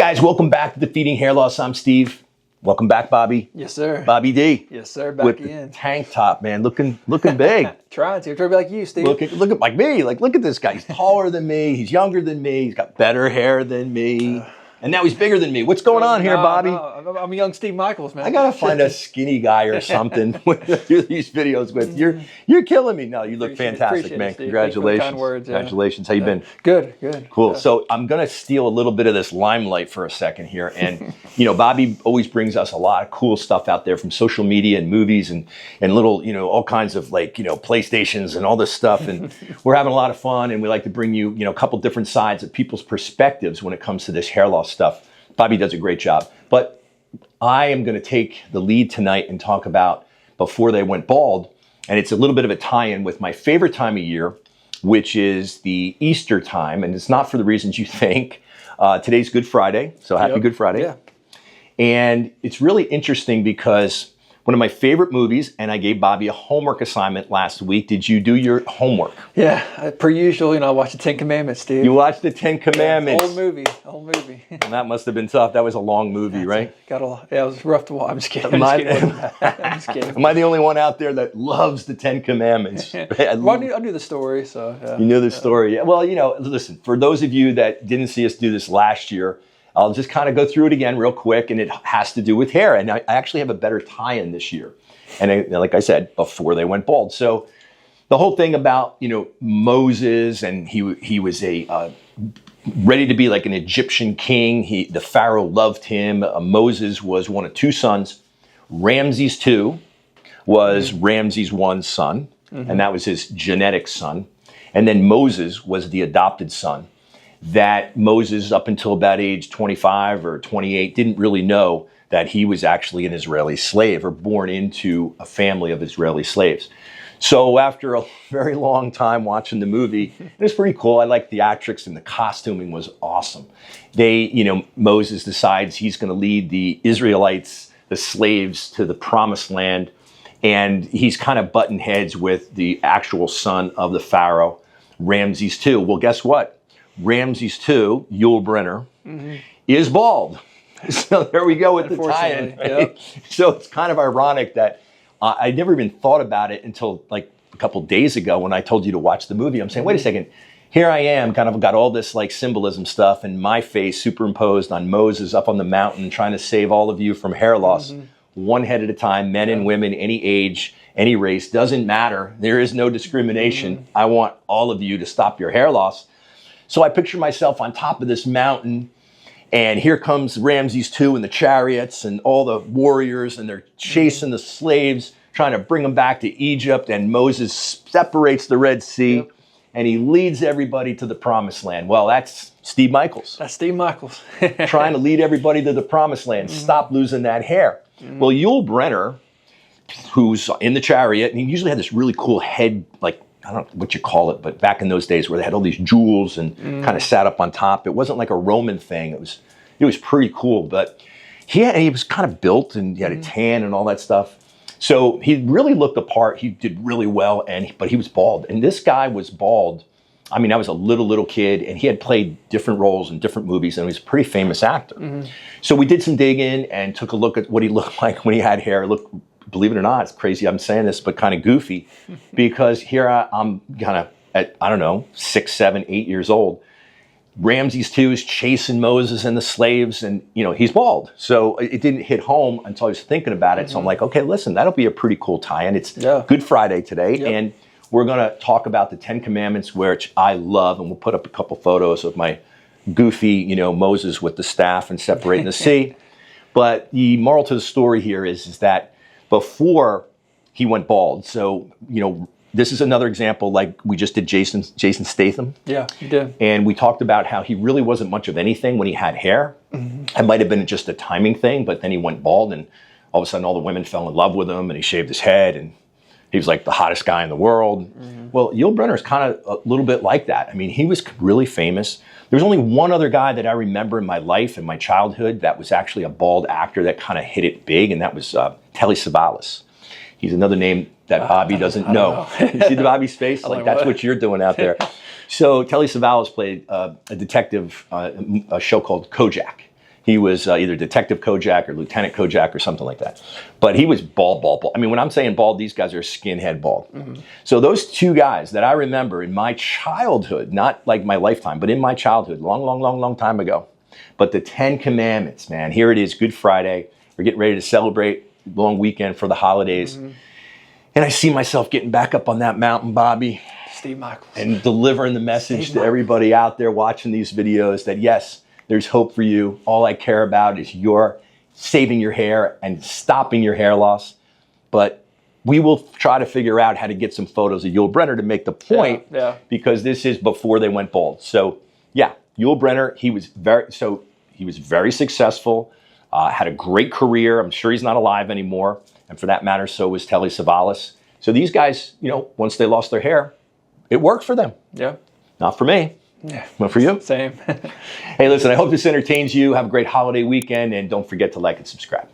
guys, welcome back to Defeating Hair Loss. I'm Steve. Welcome back, Bobby. Yes, sir. Bobby D. Yes, sir. Back with in. The tank top, man, looking big. Trying to be like you, Steve. Look at like me. Look at this guy. He's taller than me. He's younger than me. He's got better hair than me. And now he's bigger than me. What's going on here, Bobby? No, I'm a young Steve Michaels, man. I gotta find a skinny guy or something to do these videos with. You're killing me. No, you look fantastic, man. Congratulations. Kind words, yeah. Congratulations. How you been? Good. Cool. So I'm gonna steal a little bit of this limelight for a second here. And Bobby always brings us a lot of cool stuff out there from social media and movies and little, all kinds of PlayStations and all this stuff. And we're having a lot of fun, and we like to bring you, a couple different sides of people's perspectives when it comes to this hair loss stuff. Bobby does a great job. But I am going to take the lead tonight and talk about before they went bald. And it's a little bit of a tie-in with my favorite time of year, which is the Easter time. And it's not for the reasons you think. Today's Good Friday. So happy Good Friday. Yeah. And it's really interesting because one of my favorite movies, and I gave Bobby a homework assignment last week. Did you do your homework? Yeah, per usual, I watched the Ten Commandments, Steve. You watched the Ten Commandments. Old movie. And that must have been tough. That was a long movie, right? Got a lot. Yeah, it was rough to watch. I'm just kidding. Am I the only one out there that loves the Ten Commandments? I knew the story, so yeah. You knew the story. Yeah. Well, listen, for those of you that didn't see us do this last year, I'll just kind of go through it again real quick, and it has to do with hair. And I actually have a better tie-in this year. And like I said, before they went bald. So the whole thing about, Moses, and he was ready to be like an Egyptian king. The Pharaoh loved him. Moses was one of two sons. Ramses II was Ramses I's son, and that was his genetic son. And then Moses was the adopted son. That Moses, up until about age 25 or 28, didn't really know that he was actually an Israeli slave or born into a family of Israeli slaves. So after a very long time watching the movie, it was pretty cool. I liked the theatrics, and the costuming was awesome. Moses decides he's going to lead the Israelites, the slaves, to the promised land. And he's kind of butting heads with the actual son of the Pharaoh, Ramses II. Well, guess what? Ramses II, Brynner, is bald. So there we go with the tie-in. Right? Yep. So it's kind of ironic that I never even thought about it until like a couple days ago when I told you to watch the movie. I'm saying, wait a second, here I am, kind of got all this symbolism stuff, and my face superimposed on Moses up on the mountain trying to save all of you from hair loss, one head at a time, men and women, any age, any race, doesn't matter. There is no discrimination. I want all of you to stop your hair loss. So I picture myself on top of this mountain, and here comes Ramses II and the chariots and all the warriors, and they're chasing the slaves, trying to bring them back to Egypt, and Moses separates the Red Sea, and he leads everybody to the promised land. Well, that's Steve Michaels. That's Steve Michaels. Trying to lead everybody to the promised land. Stop losing that hair. Well, Brynner, who's in the chariot, and he usually had this really cool head, I don't know what you call it, but back in those days where they had all these jewels and kind of sat up on top. It wasn't like a Roman thing. It was pretty cool, but he was kind of built, and he had a tan and all that stuff. So he really looked the part. He did really well, but he was bald. And this guy was bald. I mean, I was a little kid, and he had played different roles in different movies, and he was a pretty famous actor. So we did some digging and took a look at what he looked like when he had hair. Believe it or not, it's crazy I'm saying this, but kind of goofy, because here I'm kind of at, 6, 7, 8 years old. Ramses II is chasing Moses and the slaves, and, he's bald. So it didn't hit home until I was thinking about it. So I'm like, okay, listen, that'll be a pretty cool tie-in. It's Good Friday today, and we're going to talk about the Ten Commandments, which I love, and we'll put up a couple photos of my goofy, Moses with the staff and separating the sea. But the moral to the story here is that before he went bald. So, this is another example, like we just did Jason Statham. Yeah, he did. And we talked about how he really wasn't much of anything when he had hair. It might have been just a timing thing, but then he went bald, and all of a sudden all the women fell in love with him, and he shaved his head, and he was like the hottest guy in the world. Well, Brynner is kind of a little bit like that. I mean, he was really famous. There was only one other guy that I remember in my life, in my childhood, that was actually a bald actor that kind of hit it big, and that was Telly Savalas. He's another name that Bobby doesn't know. You see the Bobby's face? Like, that's what you're doing out there. So Telly Savalas played a detective, a show called Kojak. He was either Detective Kojak or Lieutenant Kojak or something like that. But he was bald. I mean, when I'm saying bald, these guys are skinhead bald. So those two guys that I remember in my childhood, not like my lifetime, but in my childhood, long time ago. But the 10 Commandments, man, here it is, Good Friday. We're getting ready to celebrate long weekend for the holidays. And I see myself getting back up on that mountain, Bobby. Steve Michaels. And delivering the message to everybody out there watching these videos that yes, there's hope for you. All I care about is your saving your hair and stopping your hair loss. But we will try to figure out how to get some photos of Yul Brynner to make the point, because this is before they went bald. So yeah, Yul Brynner, he was very successful, had a great career. I'm sure he's not alive anymore. And for that matter, so was Telly Savalas. So these guys, you know, once they lost their hair, it worked for them. Yeah. Not for me. Yeah. Not for you. Same. Hey, listen, I hope this entertains you. Have a great holiday weekend, and don't forget to like and subscribe.